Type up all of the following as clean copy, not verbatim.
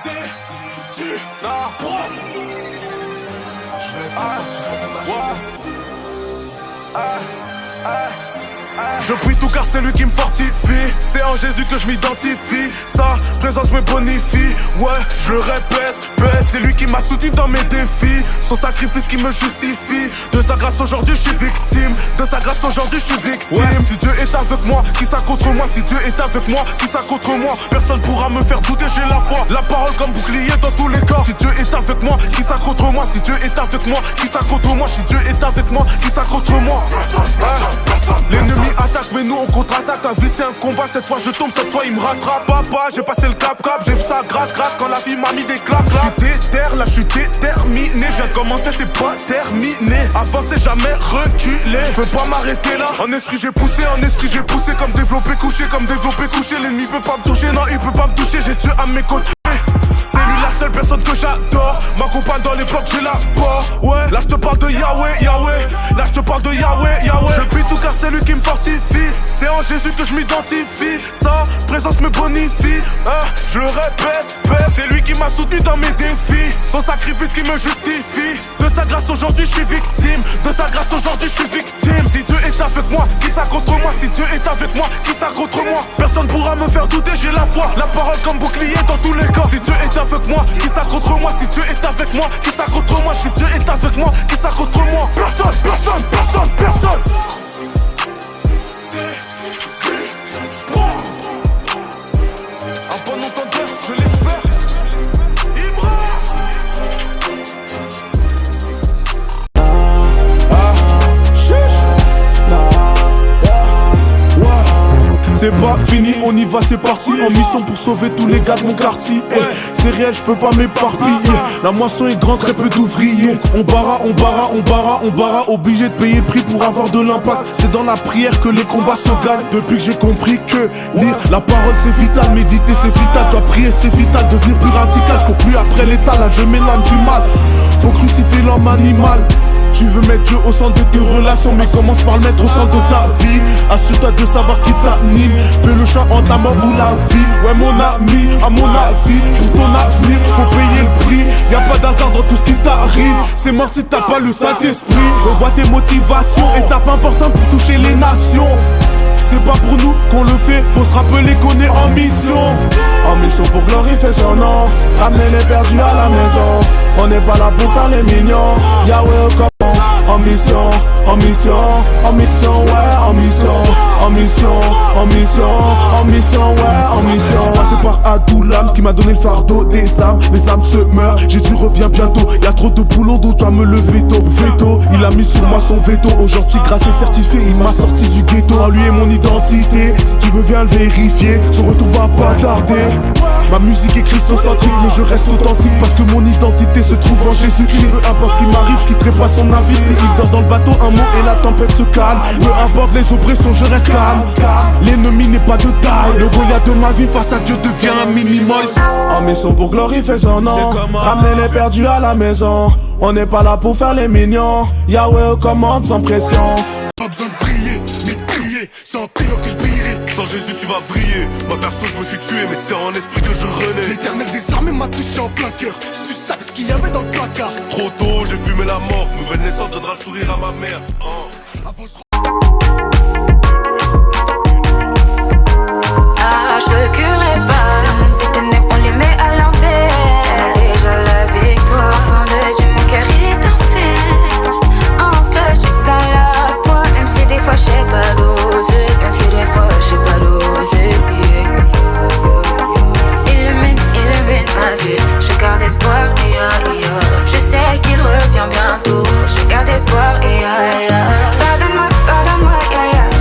C'est du propre. Je vais t'entendre ma jeunesse. Je prie tout car c'est lui qui me fortifie. C'est en Jésus que je m'identifie. Sa présence me bonifie. Ouais, je le répète, c'est lui qui m'a soutenu dans mes défis. Son sacrifice qui me justifie. De sa grâce aujourd'hui je suis victime. De sa grâce aujourd'hui je suis victime. Ouais. Si Dieu est avec moi, qui ça contre moi? Si Dieu est avec moi, qui ça contre moi? Personne pourra me faire douter, j'ai la foi. La parole comme bouclier dans tous les cas. Si Dieu est avec moi, qui ça contre moi? Si Dieu est avec moi, qui ça contre moi? Si Dieu est avec moi, qui ça contre moi? Personne. L'ennemi attaque mais nous on contre-attaque. La vie c'est un combat, cette fois je tombe, cette fois il me rattrape. Papa, j'ai passé le cap, j'ai vu ça grâce quand la vie m'a mis des claques là. Je suis déter, là je suis déterminé. Je viens de commencer, c'est pas terminé. Avancer, jamais reculer. Je peux pas m'arrêter là. En esprit j'ai poussé, comme développé couché, L'ennemi peut pas me toucher, non il peut pas me toucher. J'ai Dieu à mes côtés. C'est lui la seule personne que j'adore. M'accompagne dans les blocs, j'ai la mort. Ouais, là je te parle de Yahweh. Là je te parle de Yahweh. Je prie tout car c'est lui qui me fortifie. C'est en Jésus que je m'identifie. Sa présence me bonifie. Je le répète, c'est lui qui m'a soutenu dans mes défis. Son sacrifice qui me justifie. De sa grâce aujourd'hui je suis victime. De sa grâce aujourd'hui je suis victime. Si Dieu est avec moi, qui ça contre moi? Si Dieu est avec moi, qui ça contre moi? Personne pourra me faire douter, j'ai la foi. La parole comme bouclier dans tous les cas. Si Dieu est avec moi, qui ça contre moi? Si Dieu est avec moi, qui ça contre moi? Si Dieu est avec moi, qui ça contre moi? Personne. C'est bon. Un bon entendeur, je l'espère. Ibra. C'est pas fini, on y va, c'est parti. En mission pour sauver tous les gars de mon quartier. C'est réel, je peux pas m'éparpiller. La moisson est grande, très peu d'ouvriers. On barra, obligé de payer le prix pour avoir de l'impact. C'est dans la prière que les combats se gagnent. Depuis que j'ai compris que lire la parole c'est vital, méditer c'est vital, dois prier c'est vital, devenir plus radical. Je cours plus après l'état, là je m'éloigne du mal. Faut crucifier l'homme animal. Tu veux mettre Dieu au centre de tes relations, mais commence par le mettre au centre de ta vie. Assure-toi de savoir ce qui t'anime. Fais le choix entre la mort ou la vie. Ouais mon ami, à mon avis, pour ton avenir, faut payer le prix. Y'a pas d'hasard dans tout ce qui t'arrive. C'est mort si t'as pas le Saint-Esprit. Revois tes motivations, étape importante pour toucher les nations. C'est pas pour nous qu'on le fait, faut se rappeler qu'on est en mission. En mission pour glorifier son nom, ramener les perdus à la maison. On n'est pas là pour faire les mignons. Yahweh au commande. En mission, ouais, en mission, ouais, en mission. Passé par Adoulam, qui m'a donné le fardeau des âmes. Les âmes se meurent, Jésus revient bientôt. Y'a trop de boulot, donc je dois me lever tôt. Veto, il a mis sur moi son veto. Aujourd'hui, grâce et certifié, il m'a sorti du ghetto. En lui est mon identité, si tu veux viens le vérifier. Son retour va pas tarder. Ma musique est christocentrique, mais je reste authentique parce que mon identité se trouve en Jésus-Christ. Peu importe ce qui m'arrive, je quitterai pas son avis. Si il dort dans le bateau, un mot et la tempête se calme. Peu importe les oppressions, je reste calme. L'ennemi n'est pas de taille. Le Goliath de ma vie face à Dieu devient un minimal. En mission pour glorifier son nom, ramener les perdus à la maison. On n'est pas là pour faire les mignons. Yahweh aux commandes sans pression. Pas besoin de prier, mais de prier, c'est en priant que je brillerai. Sans Jésus tu vas vriller. Ma perso je me suis tué, mais c'est en esprit que je renais. L'éternel des armées m'a touché en plein cœur. Si tu savais ce qu'il y avait dans le placard. Trop tôt j'ai fumé la mort. Nouvelle naissance donnera le sourire à ma mère. Je reculerai pas. Tes ténèbres on les met à l'envers. On a déjà la victoire. Au fond de Dieu mon cœur il est en fête. Ancré je suis dans la foi. Même si des fois je sais pas doser. Même si des fois je sais pas doser. Illumine ma vie. Je garde espoir. Je sais qu'il revient bientôt. Je garde espoir. Pardonne-moi,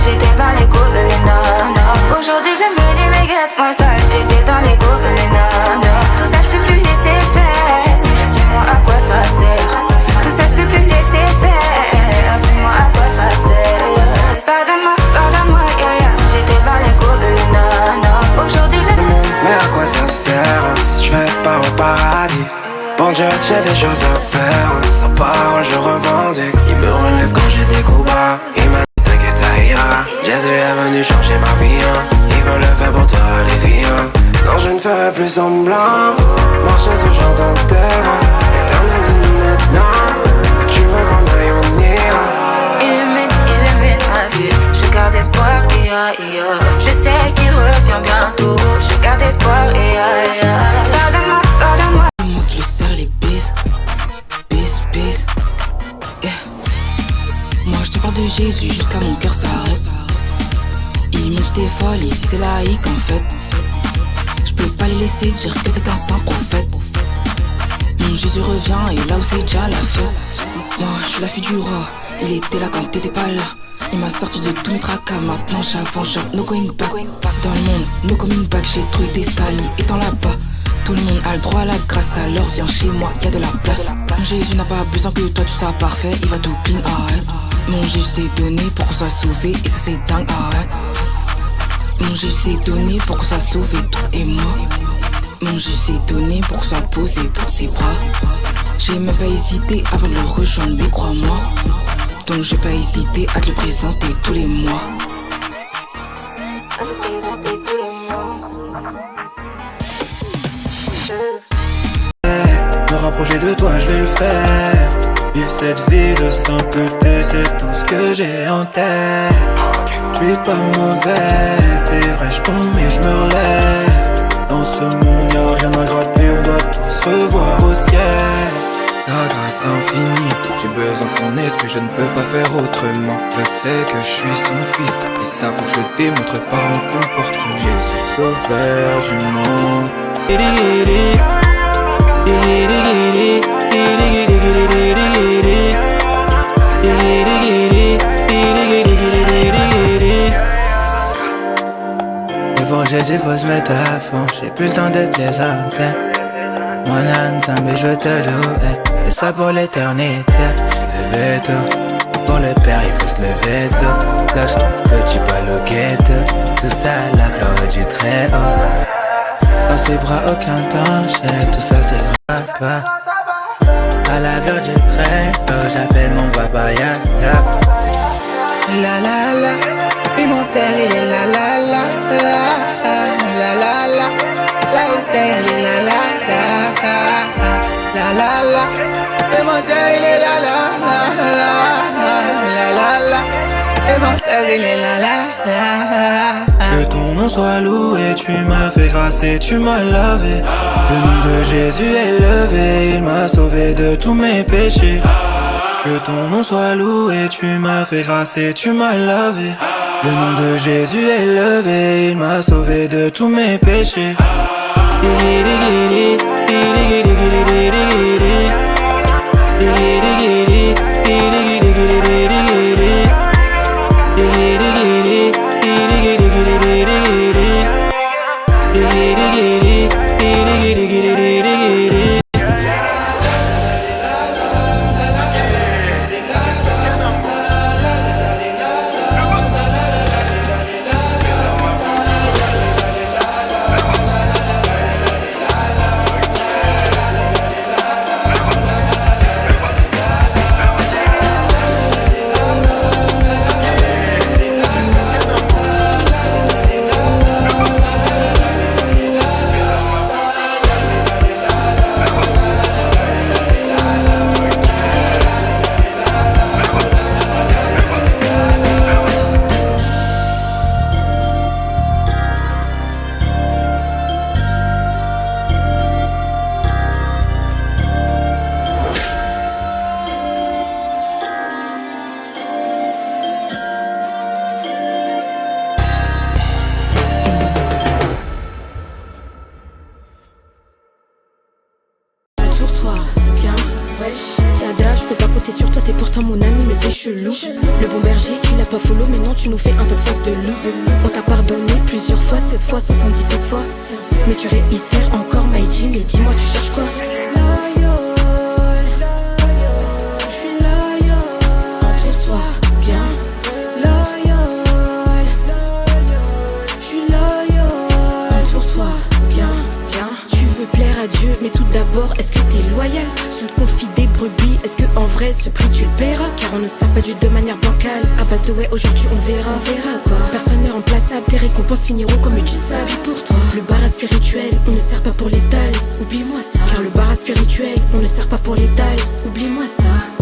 j'étais dans les coups de l'énana. Aujourd'hui je me dis mais guette-moi ça. J'étais dans les coups de l'énana. Tout ça je peux plus laisser faire. Dis-moi à quoi ça sert. Tout ça je peux plus laisser faire. Dis-moi à quoi ça sert. Pardonne-moi, j'étais dans les coups de l'énana. Aujourd'hui je mais à quoi ça sert si je vais pas au paradis? Bon Dieu, j'ai des choses à faire. Sans parole, je revendique. Il me relève quand j'ai des coups bas. Il m'a dit t'inquiète, ça ira. Jésus est venu changer ma vie, hein. Il veut le faire pour toi, allez viens. Non, je ne ferai plus semblant. Marcher toujours dans tes rangs. Éternel, dis-nous maintenant. Tu veux qu'on aille, on ira. Illumine ma vie. Je garde espoir, je sais qu'il revient bientôt. Je garde espoir, Pardonne-moi, pardonne-moi. Moi qui lui serre les bises. Bis, yeah. Moi je te parle de Jésus jusqu'à mon cœur s'arrête. Ils m'ont dit t'es folle, ici c'est laïque en fait. Je peux pas les laisser dire que c'est un saint prophète. Mon Jésus revient et là où c'est déjà la fête. Moi je suis la fille du roi, il était là quand t'étais pas là. Il m'a sorti de tous mes tracas, maintenant j'avance genre no going back. Dans le monde, no coming back, j'ai trop été sali étant là-bas. Tout le monde a le droit à la grâce, alors viens chez moi, y'a de la place. Mon Jésus n'a pas besoin que toi tu sois parfait, il va tout clean, ah ouais. Mon Jésus s'est donné pour qu'on soit sauvé, et ça c'est dingue, ah ouais. Mon Jésus s'est donné pour qu'on soit sauvé, toi et moi. Mon Jésus s'est donné pour qu'on soit posé dans ses bras. J'ai même pas hésité avant de le rejoindre, lui crois-moi. Donc j'ai pas hésité à te le présenter tous les mois. Me rapprocher de toi, je vais le faire. Vivre cette vie de sainteté, c'est tout ce que j'ai en tête. Je suis pas mauvais, c'est vrai, je tombe mais je me relève. Dans ce monde y'a rien à gratter, on doit tous revoir au ciel. Ta grâce infinie, j'ai besoin de son esprit, je ne peux pas faire autrement. Je sais que je suis son fils, et ça faut que je le démontre par mon comportement. Jésus sauveur du monde. Devant Jésus faut se mettre à fond, j'ai plus le temps de plaisanter. Mon âne, mais je veux te louer, et ça pour l'éternité. Se lever tôt, pour le Père il faut se lever tôt. Cloche, petit paloquette, tout ça la gloire du très haut. Dans ses bras aucun danger, tout ça c'est grave. À la gloire du très haut, j'appelle mon papa ya. La la la, et mon père il est la la la. La la la, là où t'es il est la la la. La la la, et mon père il est la la la. La la la, et mon père il est la la la. Que ton nom soit loué, tu m'as fait grâce et tu m'as lavé. Le nom de Jésus est levé, il m'a sauvé de tous mes péchés. Que ton nom soit loué, tu m'as fait grâce et tu m'as lavé. Le nom de Jésus est levé, il m'a sauvé de tous mes péchés. Entoure-toi, bien, wesh. Si Ada, je peux pas compter sur toi, t'es pourtant mon ami, mais t'es chelou. Le bon berger, tu l'as pas follow, mais non, tu nous fais un tas de faces de loup. On t'a pardonné plusieurs fois, 7 fois, 77 fois. Mais tu réitères encore, my G, mais dis-moi, tu cherches quoi? Entoure-toi, bien. Entoure-toi, bien, bien. Tu veux plaire à Dieu, mais tout d'abord, est-ce que t'es loyal? Si on te confie des brebis, est-ce que en vrai ce prix tu le paieras? Car on ne sert pas du de manière bancale. À base de ouais, aujourd'hui on verra quoi. Personne n'est remplaçable, tes récompenses finiront comme du sable. Pour toi, le bar spirituel, on ne sert pas pour l'étal. Oublie-moi ça. Car le bar spirituel, on ne sert pas pour l'étal. Oublie-moi ça.